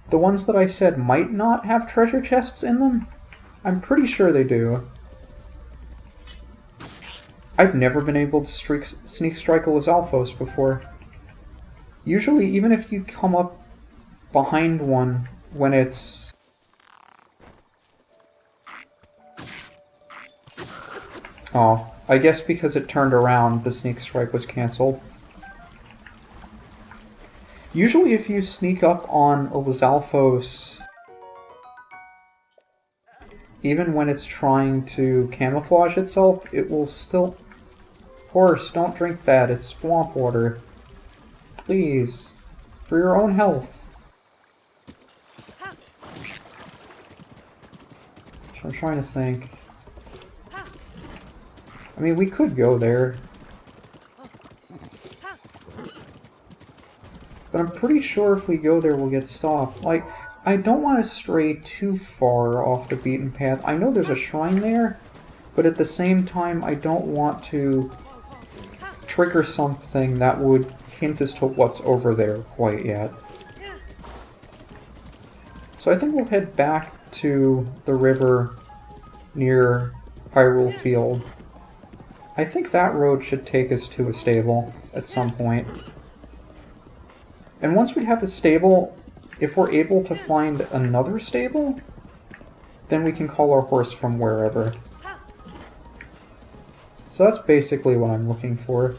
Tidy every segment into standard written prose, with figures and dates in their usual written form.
the ones that I said might not have treasure chests in them, I'm pretty sure they do. I've never been able to sneak strike a Lizalfos before. Usually, even if you come up behind one when it's... Oh, I guess because it turned around, the sneak strike was cancelled. Usually if you sneak up on a Lizalfos, even when it's trying to camouflage itself, it will still... Horse, don't drink that, it's swamp water. Please, for your own health. I'm trying to think. I mean, we could go there. But I'm pretty sure if we go there, we'll get stopped. Like, I don't want to stray too far off the beaten path. I know there's a shrine there, but at the same time, I don't want to trigger something that would hint as to what's over there quite yet. So I think we'll head back to the river near Hyrule Field. I think that road should take us to a stable at some point. And once we have a stable, if we're able to find another stable, then we can call our horse from wherever. So that's basically what I'm looking for.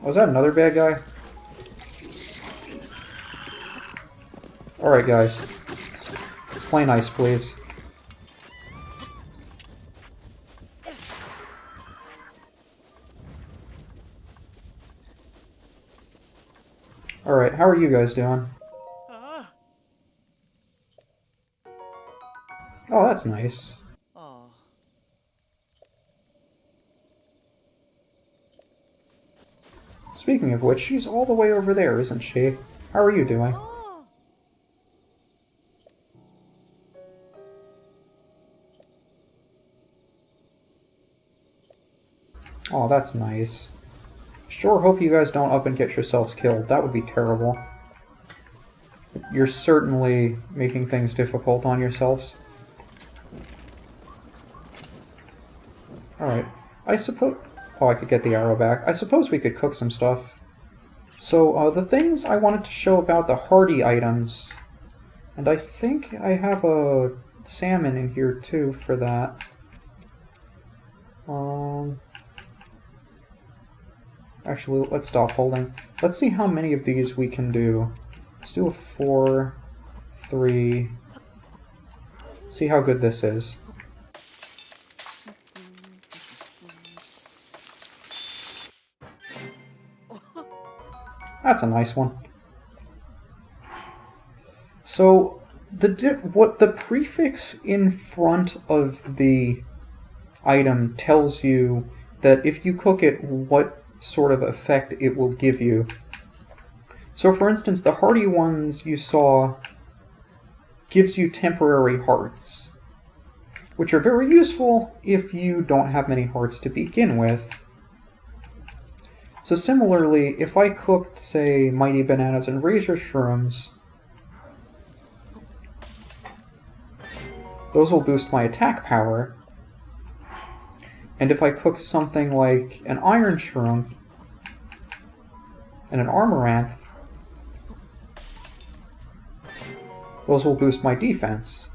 Was that another bad guy? Alright guys. Play nice, please. Alright, how are you guys doing? Oh, that's nice. Speaking of which, she's all the way over there, isn't she? How are you doing? Oh, that's nice. Sure hope you guys don't up and get yourselves killed. That would be terrible. You're certainly making things difficult on yourselves. Alright. I suppose... Oh, I could get the arrow back. I suppose we could cook some stuff. So, the things I wanted to show about the hardy items... And I think I have a salmon in here, too, for that. Actually, let's stop holding. Let's see how many of these we can do. Let's do a 4, 3... See how good this is. That's a nice one. So, what the prefix in front of the item tells you that if you cook it, what sort of effect it will give you. So for instance, the hardy ones you saw gives you temporary hearts, which are very useful if you don't have many hearts to begin with. So similarly, if I cooked, say, Mighty Bananas and Razor Shrooms, those will boost my attack power. And if I cook something like an Iron Shroom and an Armoranth, those will boost my defense.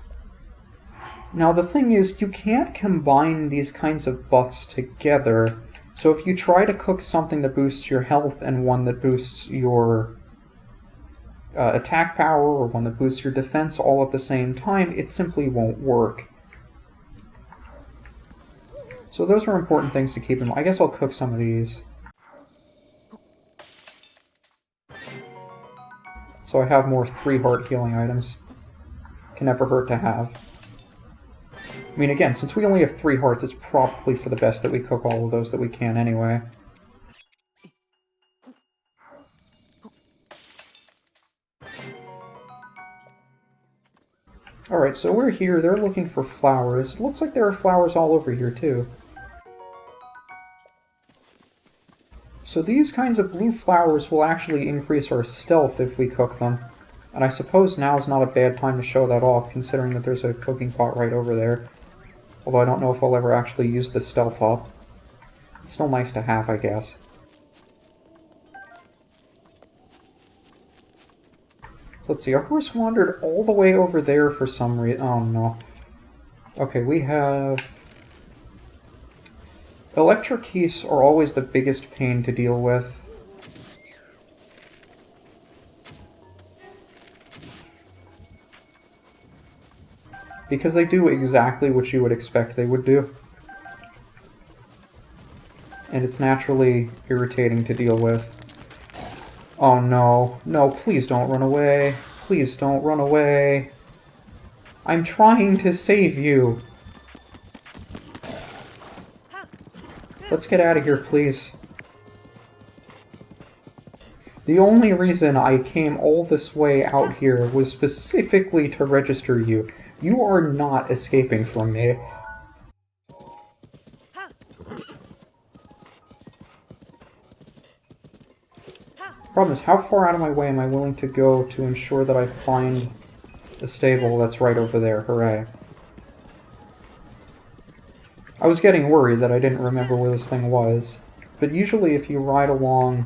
Now the thing is, you can't combine these kinds of buffs together, so if you try to cook something that boosts your health and one that boosts your attack power or one that boosts your defense all at the same time, it simply won't work. So those are important things to keep in mind. I guess I'll cook some of these. So I have more 3-heart healing items. Can never hurt to have. I mean, again, since we only have 3 hearts, it's probably for the best that we cook all of those that we can anyway. Alright, so we're here. They're looking for flowers. It looks like there are flowers all over here, too. So these kinds of blue flowers will actually increase our stealth if we cook them. And I suppose now is not a bad time to show that off, considering that there's a cooking pot right over there. Although I don't know if I'll ever actually use the stealth up. It's still nice to have, I guess. Let's see, our horse wandered all the way over there for some reason. Oh no. Okay, we have... Electric geese are always the biggest pain to deal with. Because they do exactly what you would expect they would do. And it's naturally irritating to deal with. Oh no. No, please don't run away. Please don't run away. I'm trying to save you. Let's get out of here, please. The only reason I came all this way out here was specifically to register you. You are not escaping from me. Problem is, how far out of my way am I willing to go to ensure that I find the stable that's right over there? Hooray. I was getting worried that I didn't remember where this thing was. But usually if you ride along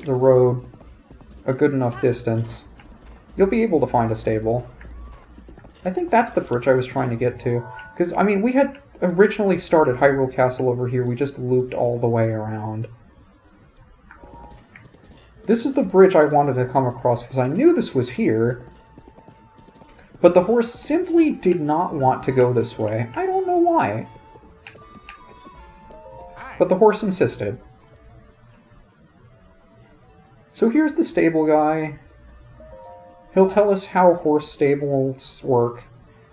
the road a good enough distance, you'll be able to find a stable. I think that's the bridge I was trying to get to. Because, I mean, we had originally started Hyrule Castle over here, we just looped all the way around. This is the bridge I wanted to come across, because I knew this was here, but the horse simply did not want to go this way. I don't know why. But the horse insisted. So here's the stable guy. He'll tell us how horse stables work,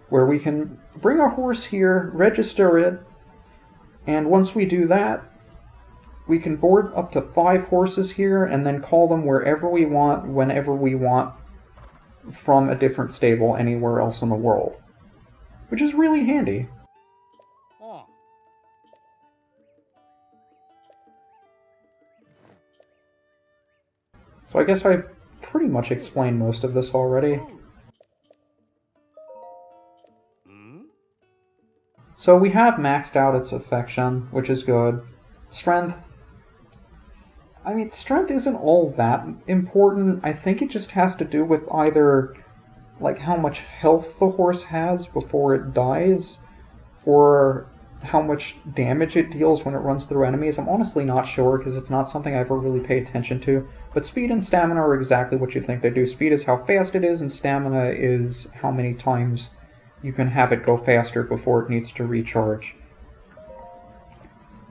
where we can bring our horse here, register it, and once we do that, we can board up to 5 horses here and then call them wherever we want, whenever we want, from a different stable anywhere else in the world. Which is really handy. So I guess I pretty much explained most of this already. So we have maxed out its affection, which is good. Strength. I mean, strength isn't all that important. I think it just has to do with either, like, how much health the horse has before it dies, or how much damage it deals when it runs through enemies. I'm honestly not sure, because it's not something I ever really pay attention to. But speed and stamina are exactly what you think they do. Speed is how fast it is, and stamina is how many times you can have it go faster before it needs to recharge.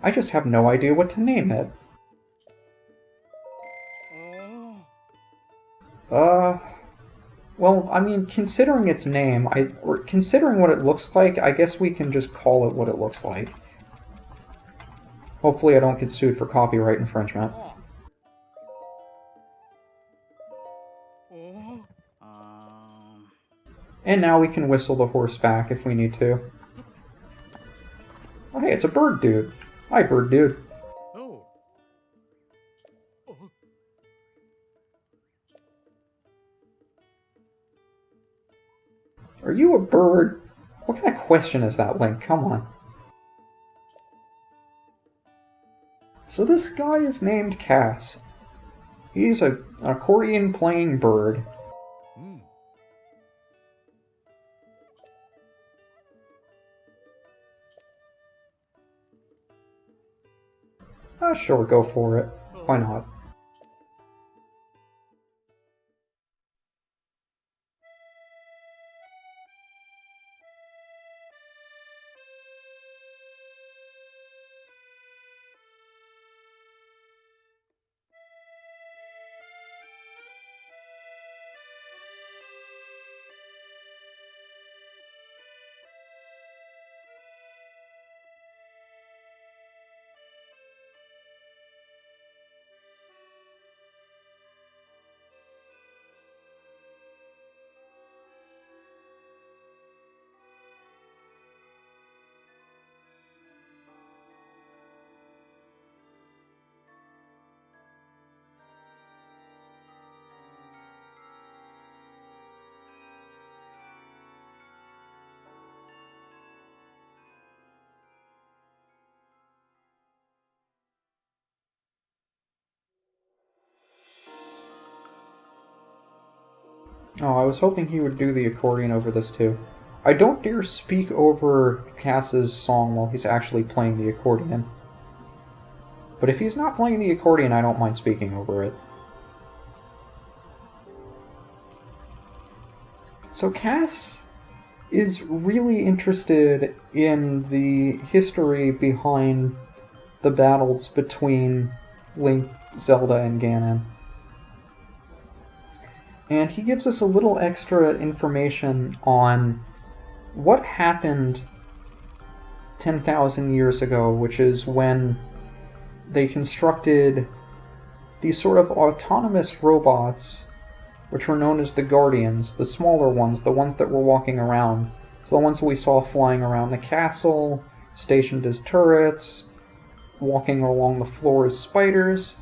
I just have no idea what to name it. Well, I mean, considering its name, or considering what it looks like, I guess we can just call it what it looks like. Hopefully I don't get sued for copyright infringement. And now we can whistle the horse back if we need to. Oh hey, it's a bird dude. Hi, bird dude. Are you a bird? What kind of question is that, Link? Come on. So this guy is named Cass. He's an accordion-playing bird. Sure, go for it. Why not? Oh, I was hoping he would do the accordion over this too. I don't dare speak over Cass's song while he's actually playing the accordion. But if he's not playing the accordion, I don't mind speaking over it. So Cass is really interested in the history behind the battles between Link, Zelda, and Ganon. And he gives us a little extra information on what happened 10,000 years ago, which is when they constructed these sort of autonomous robots, which were known as the Guardians, the smaller ones, the ones that were walking around. So the ones that we saw flying around the castle, stationed as turrets, walking along the floor as spiders.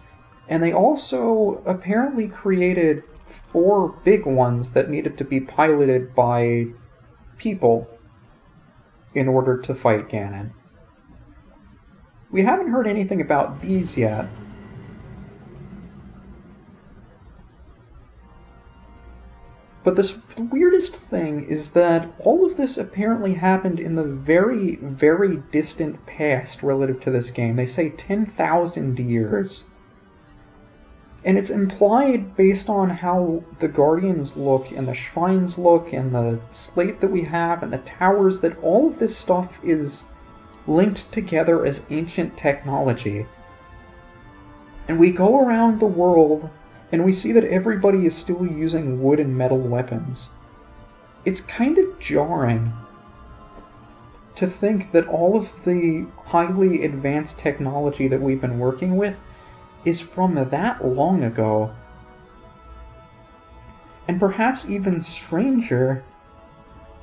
And they also apparently created 4 big ones that needed to be piloted by people in order to fight Ganon. We haven't heard anything about these yet. But the weirdest thing is that all of this apparently happened in the very, very distant past relative to this game. They say 10,000 years. And it's implied based on how the Guardians look, and the shrines look, and the slate that we have, and the towers, that all of this stuff is linked together as ancient technology. And we go around the world, and we see that everybody is still using wood and metal weapons. It's kind of jarring to think that all of the highly advanced technology that we've been working with is from that long ago. And perhaps even stranger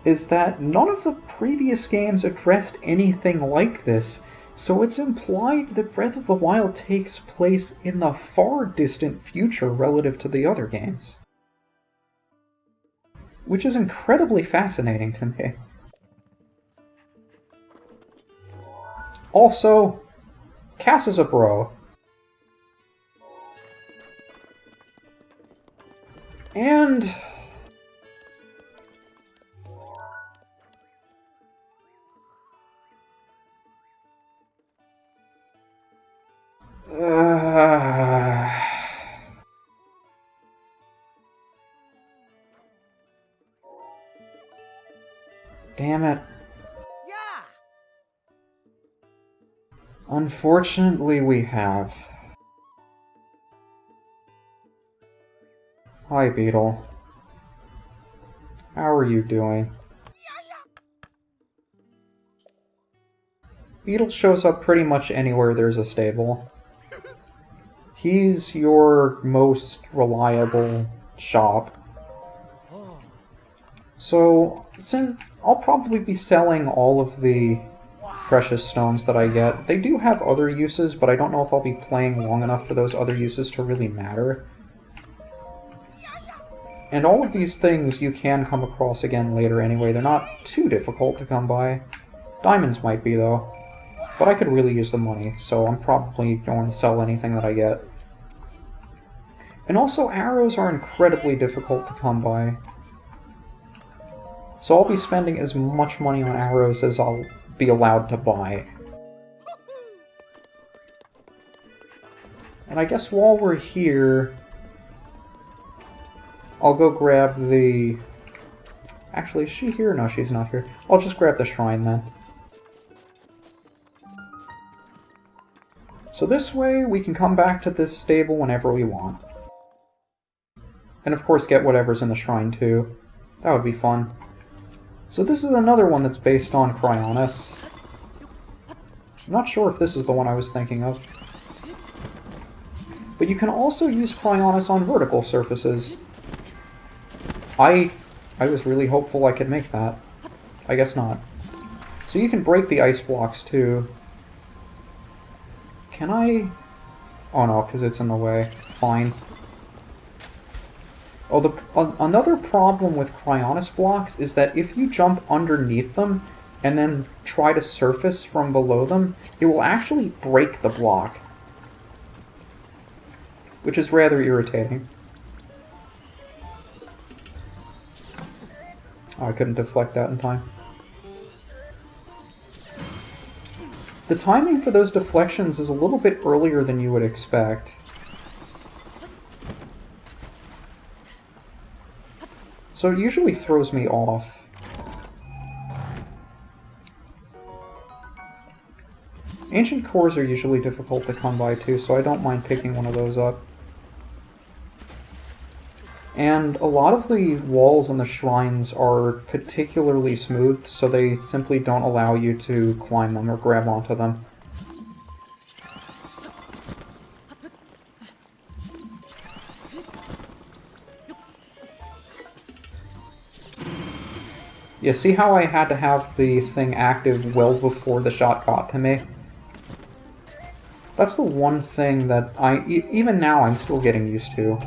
is that none of the previous games addressed anything like this, so it's implied that Breath of the Wild takes place in the far distant future relative to the other games. Which is incredibly fascinating to me. Also, Cass is a bro. And damn it. Yeah. Unfortunately, we have. Hi, Beetle. How are you doing? Beetle shows up pretty much anywhere there's a stable. He's your most reliable shop. So, since I'll probably be selling all of the precious stones that I get. They do have other uses, but I don't know if I'll be playing long enough for those other uses to really matter. And all of these things you can come across again later anyway. They're not too difficult to come by. Diamonds might be, though. But I could really use the money, so I'm probably going to sell anything that I get. And also, arrows are incredibly difficult to come by. So I'll be spending as much money on arrows as I'll be allowed to buy. And I guess while we're here, I'll go grab the... Actually, is she here? No, she's not here. I'll just grab the shrine then. So this way, we can come back to this stable whenever we want. And of course get whatever's in the shrine too. That would be fun. So this is another one that's based on Cryonis. I'm not sure if this is the one I was thinking of. But you can also use Cryonis on vertical surfaces. I was really hopeful I could make that. I guess not. So you can break the ice blocks too. Can I? Oh no, because it's in the way. Fine. Oh, another problem with Cryonis blocks is that if you jump underneath them and then try to surface from below them, it will actually break the block. Which is rather irritating. Oh, I couldn't deflect that in time. The timing for those deflections is a little bit earlier than you would expect. So it usually throws me off. Ancient cores are usually difficult to come by too, so I don't mind picking one of those up. And a lot of the walls in the shrines are particularly smooth, so they simply don't allow you to climb them or grab onto them. Yeah, see how I had to have the thing active well before the shot got to me? That's the one thing that even now I'm still getting used to.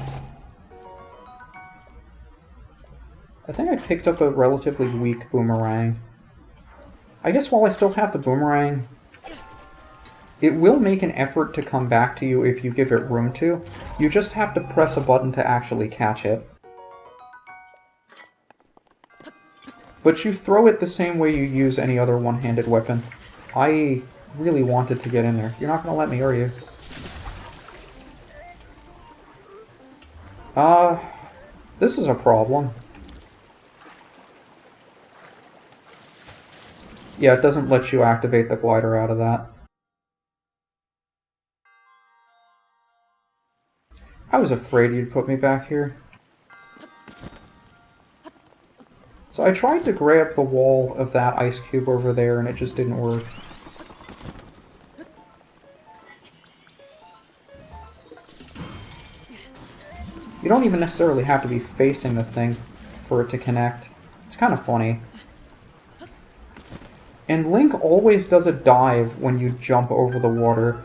I think I picked up a relatively weak boomerang. I guess while I still have the boomerang, it will make an effort to come back to you if you give it room to. You just have to press a button to actually catch it. But you throw it the same way you use any other one-handed weapon. I really wanted to get in there. You're not gonna let me, are you? This is a problem. Yeah, it doesn't let you activate the glider out of that. I was afraid you'd put me back here. So I tried to grab the wall of that ice cube over there, and it just didn't work. You don't even necessarily have to be facing the thing for it to connect. It's kind of funny. And Link always does a dive when you jump over the water.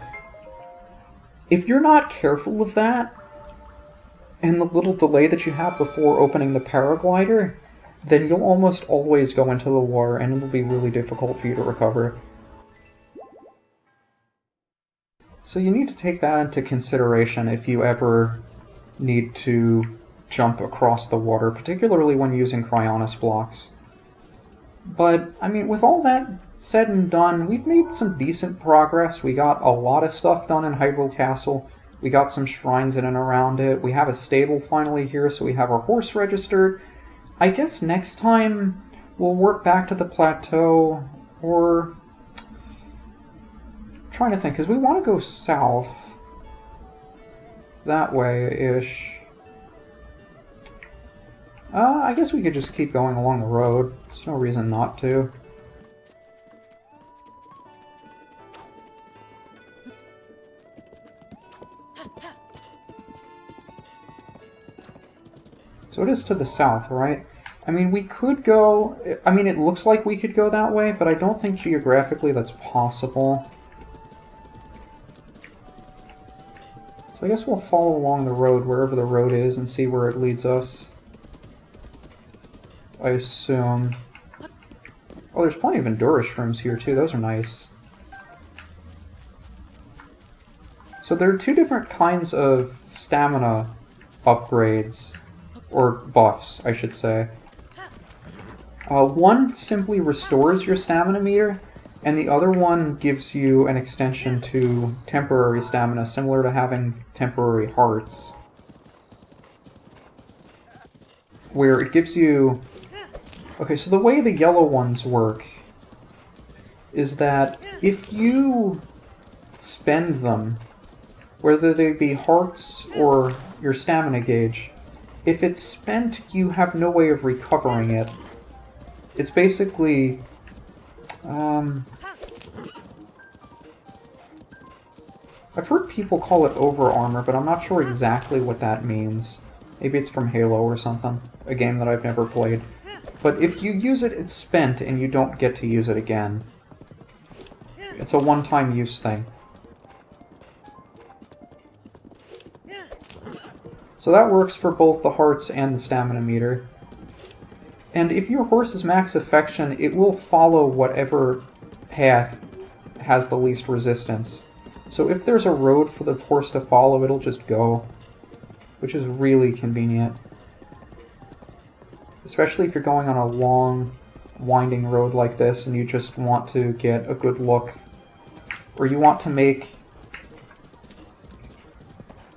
If you're not careful of that, and the little delay that you have before opening the paraglider, then you'll almost always go into the water, and it'll be really difficult for you to recover. So you need to take that into consideration if you ever need to jump across the water, particularly when using Cryonis blocks. But, I mean, with all that said and done, we've made some decent progress. We got a lot of stuff done in Hyrule Castle. We got some shrines in and around it. We have a stable finally here, so we have our horse registered. I guess next time we'll work back to the plateau, or... I'm trying to think, because we want to go south. That way-ish. I guess we could just keep going along the road. There's no reason not to. So it is to the south, right? I mean, we could go... I mean, it looks like we could go that way, but I don't think geographically that's possible. So I guess we'll follow along the road, wherever the road is, and see where it leads us. I assume. Oh, there's plenty of Endura shrooms here, too. Those are nice. So there are two different kinds of stamina upgrades. Or buffs, I should say. One simply restores your stamina meter, and the other one gives you an extension to temporary stamina, similar to having temporary hearts. Where it gives you... Okay, so the way the yellow ones work is that if you spend them, whether they be hearts or your stamina gauge, if it's spent, you have no way of recovering it. It's basically... I've heard people call it over armor, but I'm not sure exactly what that means. Maybe it's from Halo or something, a game that I've never played. But if you use it, it's spent, and you don't get to use it again. It's a one-time use thing. So that works for both the hearts and the stamina meter. And if your horse is max affection, it will follow whatever path has the least resistance. So if there's a road for the horse to follow, it'll just go. Which is really convenient. especially if you're going on a long, winding road like this and you just want to get a good look, or you want to make...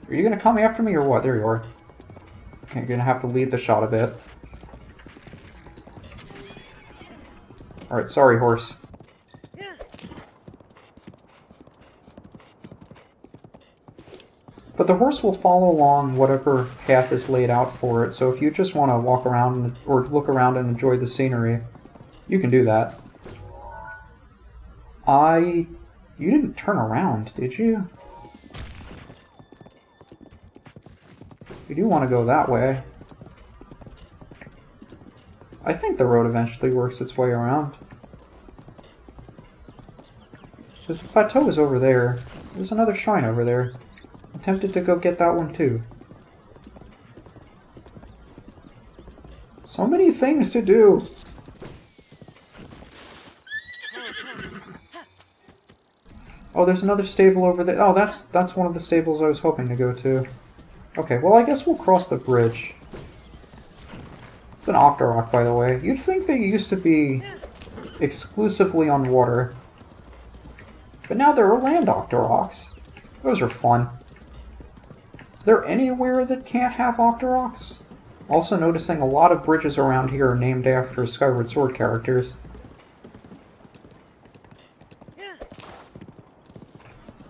Are you going to come after me or what? There you are. Okay, you're going to have to lead the shot a bit. Alright, sorry, horse. But the horse will follow along whatever path is laid out for it, so if you just want to walk around or look around and enjoy the scenery, you can do that. You didn't turn around, did you? You do want to go that way. I think the road eventually works its way around. Because the plateau is over there. There's another shrine over there. I'm tempted to go get that one too. So many things to do! Oh, there's another stable over there. Oh, that's one of the stables I was hoping to go to. Okay, well I guess we'll cross the bridge. It's an Octorok, by the way. You'd think they used to be exclusively on water. But now there are land Octoroks. Those are fun. Is there anywhere that can't have Octoroks? Also noticing a lot of bridges around here are named after Skyward Sword characters.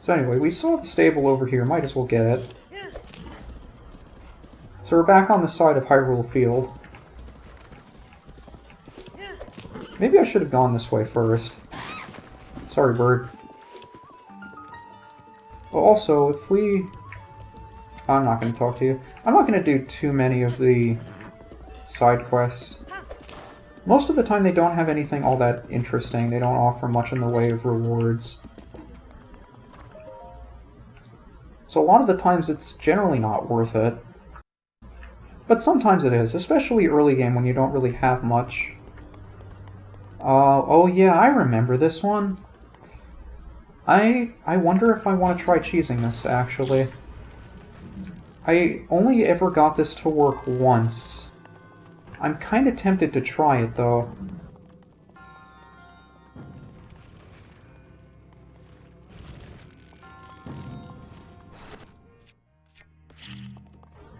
So anyway, we saw the stable over here. Might as well get it. So we're back on the side of Hyrule Field. Maybe I should have gone this way first. Sorry, bird. But also, if we... I'm not going to talk to you. I'm not going to do too many of the side quests. Most of the time they don't have anything all that interesting. They don't offer much in the way of rewards. So a lot of the times it's generally not worth it. But sometimes it is, especially early game when you don't really have much. Oh yeah, I remember this one. I wonder if I want to try cheesing this, actually. I only ever got this to work once. I'm kind of tempted to try it, though.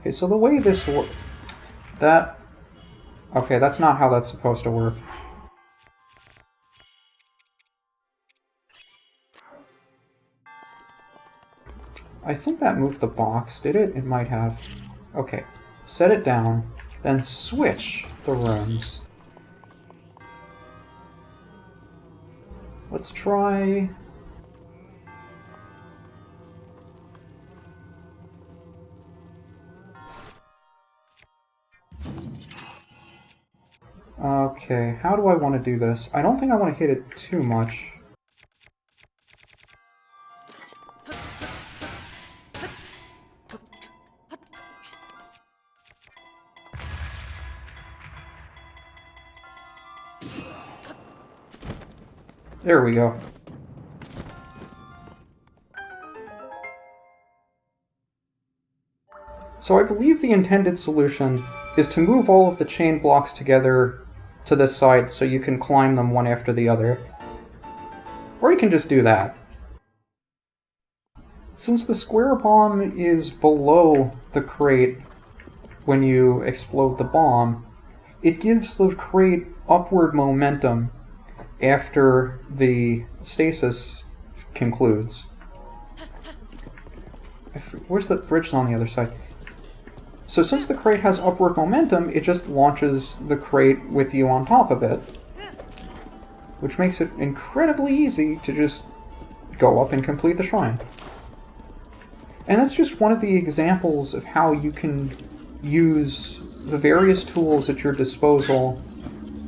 Okay, so the way this works... Okay, that's not how that's supposed to work. I think that moved the box, did it? It might have. Okay, set it down, then switch the rooms. Let's try... Okay, how do I want to do this? I don't think I want to hit it too much. There we go. So I believe the intended solution is to move all of the chain blocks together to this side so you can climb them one after the other. Or you can just do that. Since the square bomb is below the crate when you explode the bomb, it gives the crate upward momentum after the stasis concludes. Where's the bridge on the other side? So since the crate has upward momentum, it just launches the crate with you on top of it. Which makes it incredibly easy to just go up and complete the shrine. And that's just one of the examples of how you can use the various tools at your disposal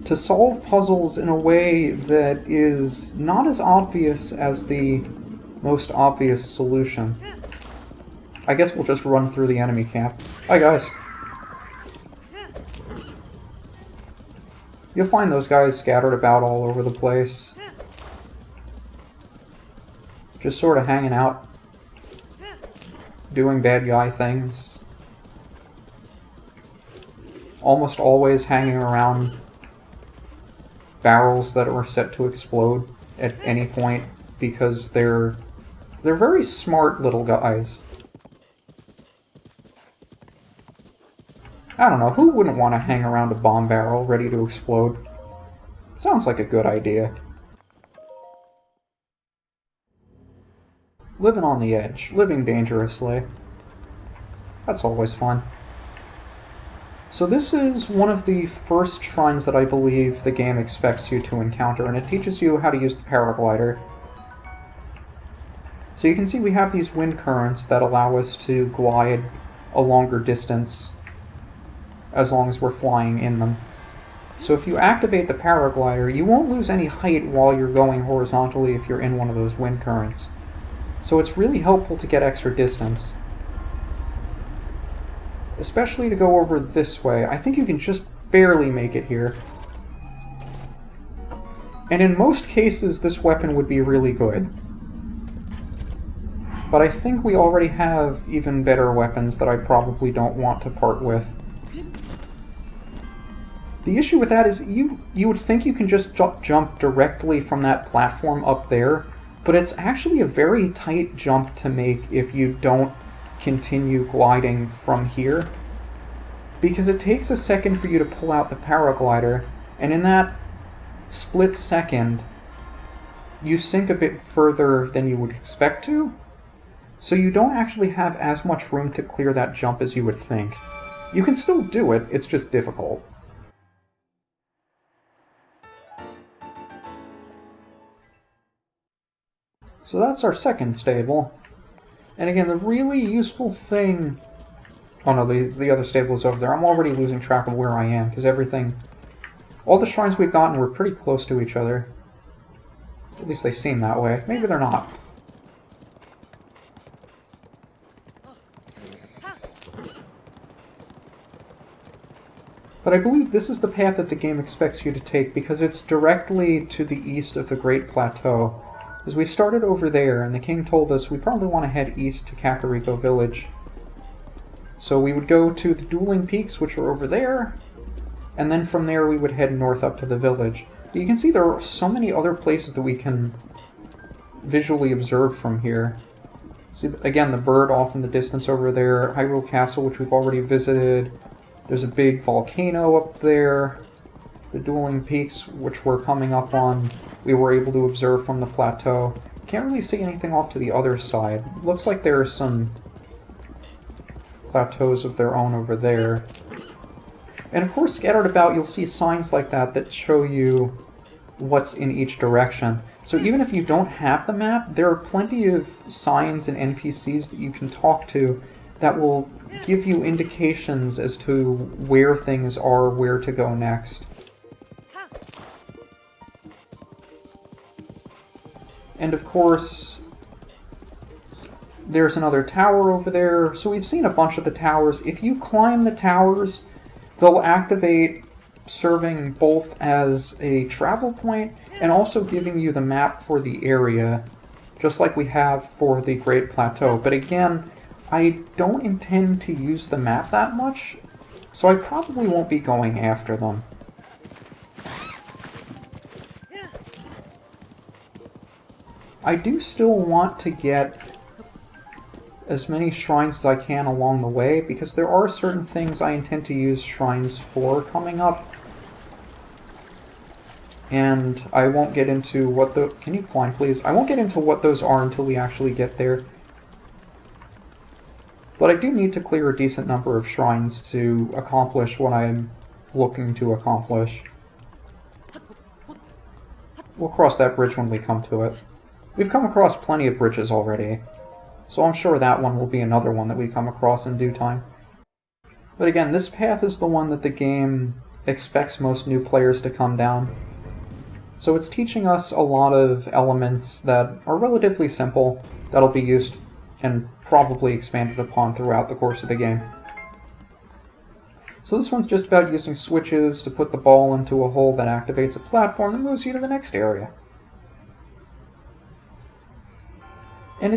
to solve puzzles in a way that is not as obvious as the most obvious solution. I guess we'll just run through the enemy camp. Hi guys! You'll find those guys scattered about all over the place. Just sort of hanging out. Doing bad guy things. almost always hanging around barrels that are set to explode at any point because they're very smart little guys. I don't know, who wouldn't want to hang around a bomb barrel ready to explode? Sounds like a good idea. Living on the edge, living dangerously. That's always fun. So this is one of the first shrines that I believe the game expects you to encounter, and it teaches you how to use the paraglider. So you can see we have these wind currents that allow us to glide a longer distance as long as we're flying in them. So if you activate the paraglider, you won't lose any height while you're going horizontally if you're in one of those wind currents. So it's really helpful to get extra distance. Especially to go over this way. I think you can just barely make it here. And in most cases, this weapon would be really good. But I think we already have even better weapons that I probably don't want to part with. The issue with that is you would think you can just jump directly from that platform up there, but it's actually a very tight jump to make if you don't continue gliding from here, because it takes a second for you to pull out the paraglider, and in that split second you sink a bit further than you would expect to, so you don't actually have as much room to clear that jump as you would think. You can still do it, it's just difficult. So that's our second stable. And again, the really useful thing... Oh no, the other stable is over there. I'm already losing track of where I am, because everything... All the shrines we've gotten were pretty close to each other. At least they seem that way. Maybe they're not. But I believe this is the path that the game expects you to take, because it's directly to the east of the Great Plateau. As we started over there, and the king told us we probably want to head east to Kakariko village. So we would go to the Dueling Peaks, which are over there, and then from there we would head north up to the village. But you can see there are so many other places that we can visually observe from here. See, again, the bird off in the distance over there, Hyrule Castle, which we've already visited. There's a big volcano up there. The Dueling Peaks, which we're coming up on, we were able to observe from the plateau. Can't really see anything off to the other side. Looks like there are some plateaus of their own over there. And of course, scattered about, you'll see signs like that that show you what's in each direction. So even if you don't have the map, there are plenty of signs and NPCs that you can talk to that will give you indications as to where things are, where to go next. And of course, there's another tower over there. So we've seen a bunch of the towers. If you climb the towers, they'll activate, serving both as a travel point and also giving you the map for the area, just like we have for the Great Plateau. But again, I don't intend to use the map that much, so I probably won't be going after them. I do still want to get as many shrines as I can along the way, because there are certain things I intend to use shrines for coming up. And I won't get into what the... Can you climb, please? I won't get into what those are until we actually get there. But I do need to clear a decent number of shrines to accomplish what I'm looking to accomplish. We'll cross that bridge when we come to it. We've come across plenty of bridges already, so I'm sure that one will be another one that we come across in due time. But again, this path is the one that the game expects most new players to come down. So it's teaching us a lot of elements that are relatively simple, that'll be used and probably expanded upon throughout the course of the game. So this one's just about using switches to put the ball into a hole that activates a platform that moves you to the next area. And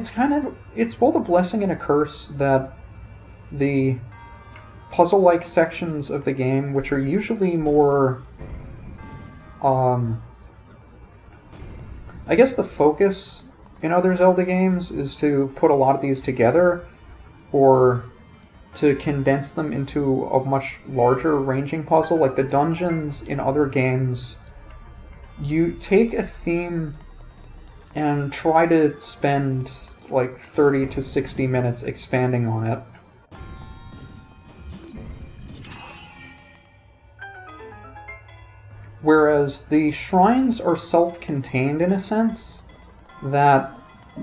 it's both a blessing and a curse that the puzzle-like sections of the game, which are usually more... I guess the focus in other Zelda games is to put a lot of these together, or to condense them into a much larger ranging puzzle. Like the dungeons in other games, you take a theme and try to spend like 30 to 60 minutes expanding on it. Whereas the shrines are self-contained in a sense, that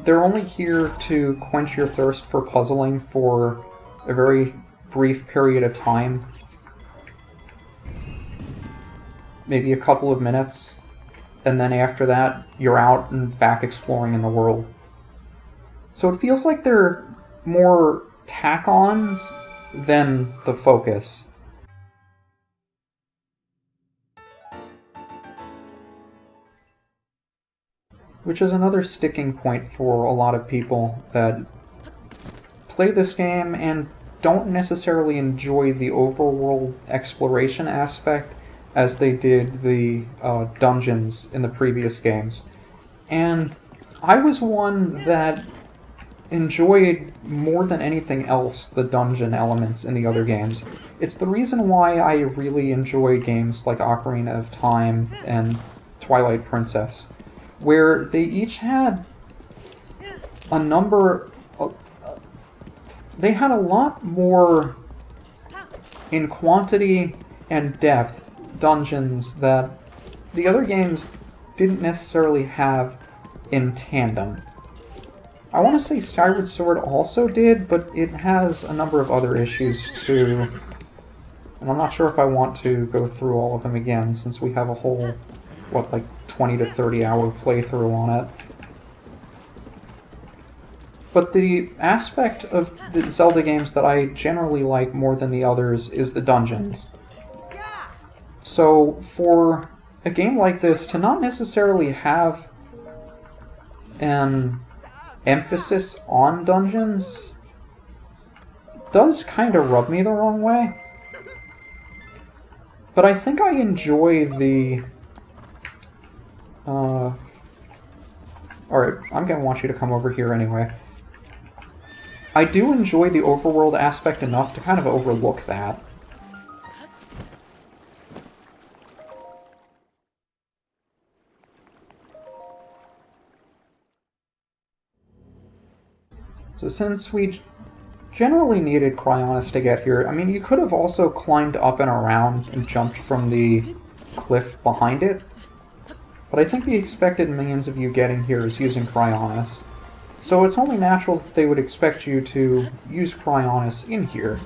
they're only here to quench your thirst for puzzling for a very brief period of time. Maybe a couple of minutes, and then after that, you're out and back exploring in the world. So it feels like they're more tack-ons than the focus. Which is another sticking point for a lot of people that play this game and don't necessarily enjoy the overworld exploration aspect as they did the dungeons in the previous games. And I was one that enjoyed more than anything else the dungeon elements in the other games. It's the reason why I really enjoy games like Ocarina of Time and Twilight Princess, where they each had a number of... They had a lot more in quantity and depth dungeons that the other games didn't necessarily have in tandem. I want to say Skyward Sword also did, but it has a number of other issues too. And I'm not sure if I want to go through all of them again, since we have a whole, what, like 20 to 30 hour playthrough on it. But the aspect of the Zelda games that I generally like more than the others is the dungeons. So for a game like this to not necessarily have an emphasis on dungeons does kind of rub me the wrong way. But I think I enjoy the... Alright, I'm gonna want you to come over here anyway. I do enjoy the overworld aspect enough to kind of overlook that. So since we generally needed Cryonis to get here, I mean, you could have also climbed up and around and jumped from the cliff behind it, but I think the expected means of you getting here is using Cryonis. So it's only natural that they would expect you to use Cryonis in here,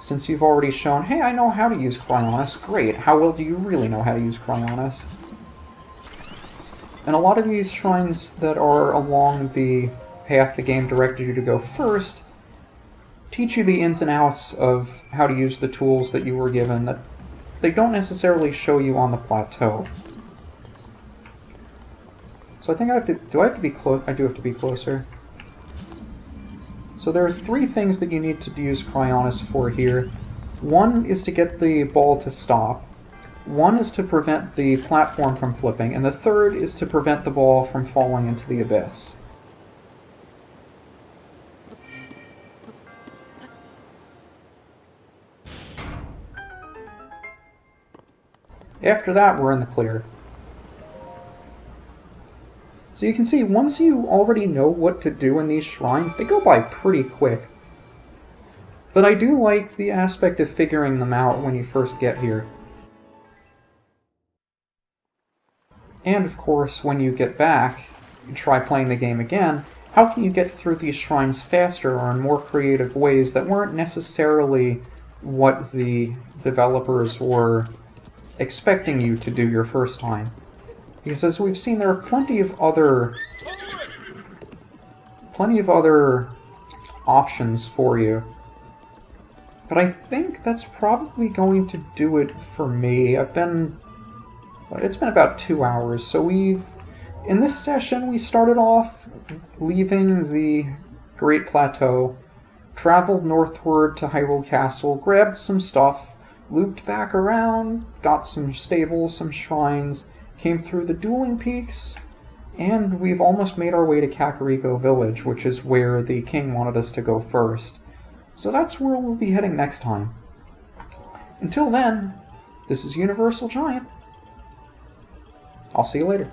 since you've already shown, hey, I know how to use Cryonis. Great, how well do you really know how to use Cryonis? And a lot of these shrines that are along the path the game directed you to go first teach you the ins and outs of how to use the tools that you were given that they don't necessarily show you on the plateau. So I think I have to... Do I have to be close? I do have to be closer. So there are three things that you need to use Cryonis for here. One is to get the ball to stop. One is to prevent the platform from flipping. And the third is to prevent the ball from falling into the abyss. After that, we're in the clear. So you can see, once you already know what to do in these shrines, they go by pretty quick. But I do like the aspect of figuring them out when you first get here. And of course, when you get back, you try playing the game again, how can you get through these shrines faster or in more creative ways that weren't necessarily what the developers were expecting you to do your first time? Because as we've seen, there are plenty of other options for you. But I think that's probably going to do it for me. It's been about 2 hours, so in this session we started off leaving the Great Plateau, traveled northward to Hyrule Castle, grabbed some stuff, looped back around, got some stables, some shrines, came through the Dueling Peaks, and we've almost made our way to Kakariko Village, which is where the king wanted us to go first. So that's where we'll be heading next time. Until then, this is UniversalGiant. I'll see you later.